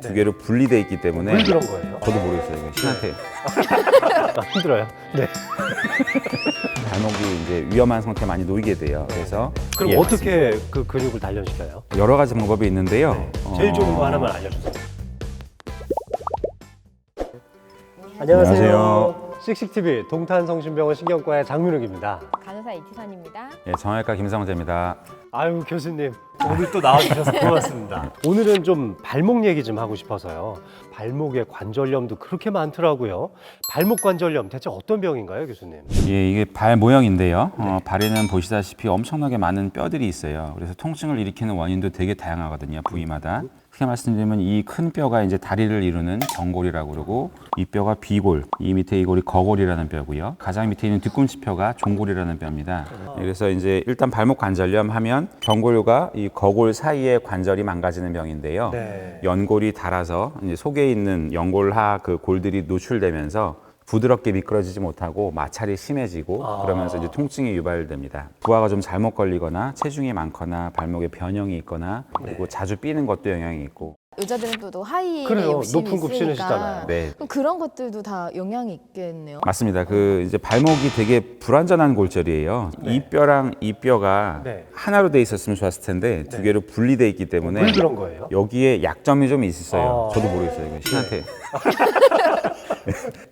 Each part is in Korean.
두 개로 분리돼 있기 때문에 왜 그런 거예요? 저도 모르겠어요. 이거 신한테 힘들어요. 네. 발목이 이제 위험한 상태에 많이 놓이게 돼요. 그래서 그럼 예, 어떻게 그 근육을 단련시켜요? 여러 가지 방법이 있는데요. 제일 좋은 거 하나만 알려주세요. 안녕하세요. 씩씩TV 동탄성심병원 신경과의 장민욱입니다. 간호사 이지선입니다. 예, 정형외과 김성재입니다. 아유 교수님 오늘 또 나와주셔서 고맙습니다. 오늘은 좀 발목 얘기 좀 하고 싶어서요. 발목에 관절염도 그렇게 많더라고요. 발목 관절염 대체 어떤 병인가요, 교수님? 예, 이게 발 모형인데요. 발에는 보시다시피 엄청나게 많은 뼈들이 있어요. 그래서 통증을 일으키는 원인도 되게 다양하거든요, 부위마다. 크게 말씀드리면 이 큰 뼈가 이제 다리를 이루는 경골이라고 그러고, 이 뼈가 비골, 이 밑에 이 골이 거골이라는 뼈고요. 가장 밑에 있는 뒤꿈치뼈가 종골이라는 뼈입니다. 그래서 이제 일단 발목 관절염 하면 경골과 이 거골 사이의 관절이 망가지는 병인데요. 네. 연골이 닳아서 이제 속에 있는 연골하 그 골들이 노출되면서 부드럽게 미끄러지지 못하고 마찰이 심해지고 그러면서 이제 통증이 유발됩니다. 부하가 좀 잘못 걸리거나 체중이 많거나 발목에 변형이 있거나 그리고 자주 삐는 것도 영향이 있고. 여자들은 또 하이에 그래요. 욕심이 높은 굽 있으니까 신으시잖아요. 네. 그럼 그런 것들도 다 영향이 있겠네요. 맞습니다. 그 이제 발목이 되게 불완전한 골절이에요. 이 뼈랑 이 뼈가 네. 하나로 돼 있었으면 좋았을 텐데 두 개로 분리돼 있기 때문에 왜 그런 거예요? 여기에 약점이 좀 있어요. 저도 모르겠어요. 이거 신한테.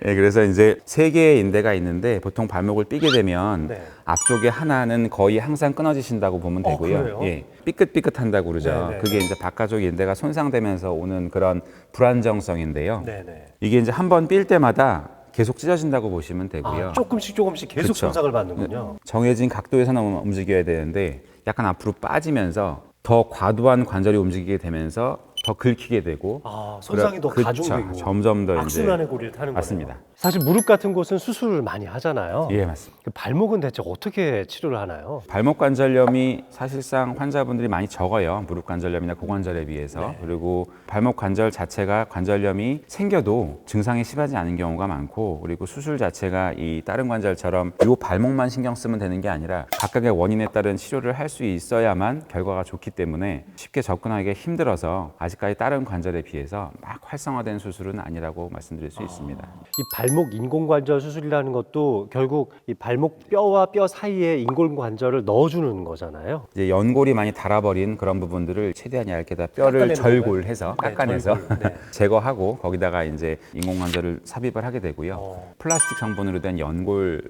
네, 그래서 이제 세 개의 인대가 있는데 보통 발목을 삐게 되면 네. 앞쪽에 하나는 거의 항상 끊어지신다고 보면 되고요. 그래요? 예, 삐끗삐끗한다고 그러죠. 네, 네, 그게 이제 바깥쪽 인대가 손상되면서 오는 그런 불안정성인데요. 네네. 이게 이제 한 번 삘 때마다 계속 찢어진다고 보시면 되고요. 조금씩 계속 그쵸. 손상을 받는군요. 정해진 각도에서는 움직여야 되는데 약간 앞으로 빠지면서 더 과도한 관절이 움직이게 되면서 더 긁히게 되고 손상이 더 그쵸. 가중되고 점점 더 이제 악순환의 고리를 타는 거예요. 맞습니다. 사실 무릎 같은 곳은 수술을 많이 하잖아요. 예, 맞습니다. 그 발목은 대체 어떻게 치료를 하나요? 발목 관절염이 사실상 환자분들이 많이 적어요. 무릎 관절염이나 고관절에 비해서. 그리고 발목 관절 자체가 관절염이 생겨도 증상이 심하지 않은 경우가 많고, 그리고 수술 자체가 이 다른 관절처럼 이 발목만 신경 쓰면 되는 게 아니라 각각의 원인에 따른 치료를 할 수 있어야만 결과가 좋기 때문에 쉽게 접근하기가 힘들어서 아직까지 다른 관절에 비해서 막 활성화된 수술은 아니라고 말씀드릴 수 있습니다. 이 발목 인공관절 수술이라는 것도 결국 이 발목 뼈와 뼈 사이에 인공관절을 넣어주는 거잖아요. 이제 연골이 많이 닳아버린 그런 부분들을 최대한 얇게다 뼈를 깎아내는 절골해서 네, 깎아내서 절골. 네. 제거하고 거기다가 이제 인공관절을 삽입을 하게 되고요. 플라스틱 성분으로 된 연골을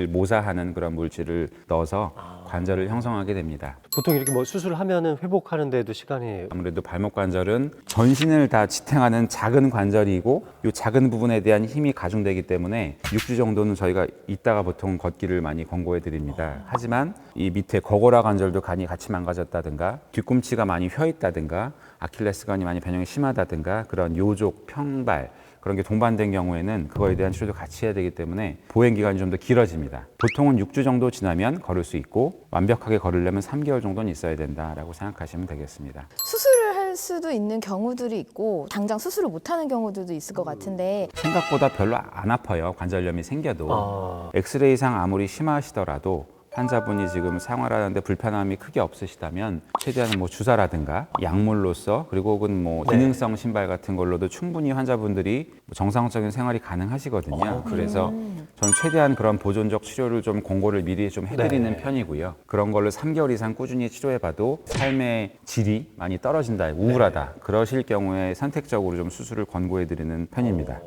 모사하는 그런 물질을 넣어서 관절을 형성하게 됩니다. 보통 이렇게 뭐 수술하면은 회복하는 데도 시간이 아무래도 발목 관절은 전신을 다 지탱하는 작은 관절이고 이 작은 부분에 대한 힘이 가중되기 때문에 6주 정도는 저희가 있다가 보통 걷기를 많이 권고해 드립니다. 하지만 이 밑에 거골화 관절도 간이 같이 망가졌다든가 뒤꿈치가 많이 휘어 있다든가 아킬레스건이 많이 변형이 심하다든가 그런 요족, 평발 그런 게 동반된 경우에는 그거에 대한 치료도 같이 해야 되기 때문에 보행 기간이 좀 더 길어집니다. 보통은 6주 정도 지나면 걸을 수 있고 완벽하게 걸으려면 3개월 정도는 있어야 된다라고 생각하시면 되겠습니다. 수술을 할 수도 있는 경우들이 있고 당장 수술을 못하는 경우들도 있을 것 같은데 생각보다 별로 안 아파요. 관절염이 생겨도. 엑스레이상 아무리 심하시더라도 환자분이 지금 생활하는데 불편함이 크게 없으시다면 최대한 뭐 주사라든가 약물로서 그리고 혹은 뭐 기능성 신발 같은 걸로도 충분히 환자분들이 정상적인 생활이 가능하시거든요. 그래서 저는 최대한 그런 보존적 치료를 좀 권고를 미리 좀 해드리는 편이고요. 그런 걸로 3개월 이상 꾸준히 치료해봐도 삶의 질이 많이 떨어진다, 우울하다 그러실 경우에 선택적으로 좀 수술을 권고해드리는 편입니다.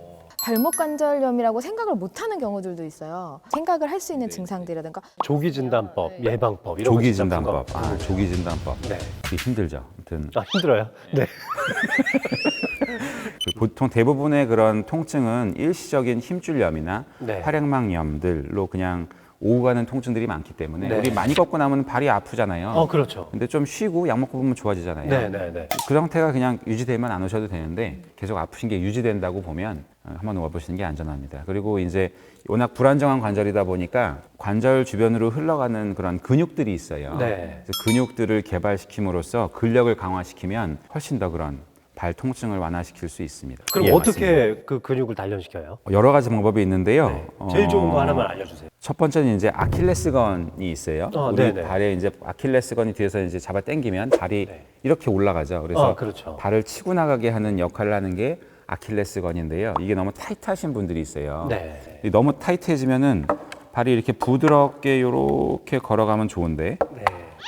발목 관절염이라고 생각을 못하는 경우들도 있어요. 생각을 할 수 있는 증상들이라든가 조기 진단법, 예방법 이런 거 조기 진짜 진단법, 궁금하고. 조기 진단법. 네. 그게 힘들죠. 아무튼 힘들어요. 네. 보통 대부분의 그런 통증은 일시적인 힘줄염이나 네. 활액막염들로 그냥 오고 가는 통증들이 많기 때문에 네. 우리 많이 걷고 나면 발이 아프잖아요. 그렇죠. 근데 좀 쉬고 약 먹고 보면 좋아지잖아요. 네. 그 상태가 그냥 유지되면 안 오셔도 되는데 계속 아프신 게 유지된다고 보면 한번 와보시는 게 안전합니다. 그리고 이제 워낙 불안정한 관절이다 보니까 관절 주변으로 흘러가는 그런 근육들이 있어요. 네. 그래서 근육들을 개발시킴으로써 근력을 강화시키면 훨씬 더 그런 발 통증을 완화시킬 수 있습니다. 그럼 예, 어떻게 그 근육을 단련시켜요? 여러 가지 방법이 있는데요. 네. 제일 좋은 거 하나만 알려주세요. 첫 번째는 이제 아킬레스건이 있어요. 우리 네네. 발에 이제 아킬레스건이 뒤에서 이제 잡아 당기면 발이 네. 이렇게 올라가죠. 그래서 그렇죠. 발을 치고 나가게 하는 역할을 하는 게 아킬레스건인데요. 이게 너무 타이트하신 분들이 있어요. 네. 너무 타이트해지면은 발이 이렇게 부드럽게 이렇게 걸어가면 좋은데 네.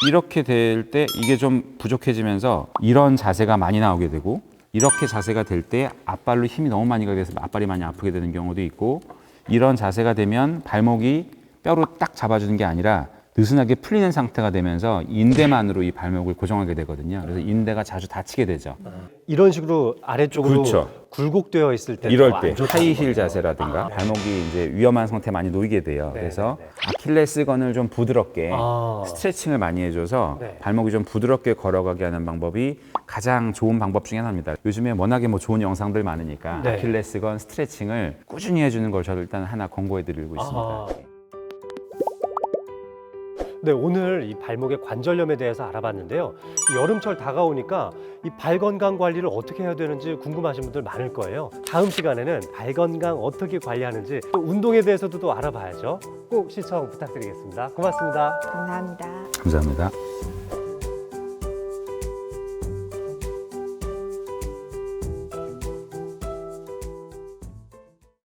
이렇게 될 때 이게 좀 부족해지면서 이런 자세가 많이 나오게 되고 이렇게 자세가 될 때 앞발로 힘이 너무 많이 가게 돼서 앞발이 많이 아프게 되는 경우도 있고 이런 자세가 되면 발목이 뼈로 딱 잡아주는 게 아니라 느슨하게 풀리는 상태가 되면서 인대만으로 이 발목을 고정하게 되거든요. 그래서 인대가 자주 다치게 되죠. 이런 식으로 아래쪽으로 그렇죠. 굴곡되어 있을 때 이럴 때 하이힐 자세라든가 네. 발목이 이제 위험한 상태 많이 놓이게 돼요. 네, 그래서 네, 아킬레스건을 좀 부드럽게 아. 스트레칭을 많이 해줘서 네. 발목이 좀 부드럽게 걸어가게 하는 방법이 가장 좋은 방법 중에 하나입니다. 요즘에 워낙에 뭐 좋은 영상들 많으니까 네. 아킬레스건 스트레칭을 꾸준히 해주는 걸 저도 일단 하나 권고해드리고 있습니다. 아. 네, 오늘 이 발목의 관절염에 대해서 알아봤는데요. 이 여름철 다가오니까 이 발 건강 관리를 어떻게 해야 되는지 궁금하신 분들 많을 거예요. 다음 시간에는 발 건강 어떻게 관리하는지 또 운동에 대해서도 또 알아봐야죠. 꼭 시청 부탁드리겠습니다. 고맙습니다. 감사합니다. 감사합니다.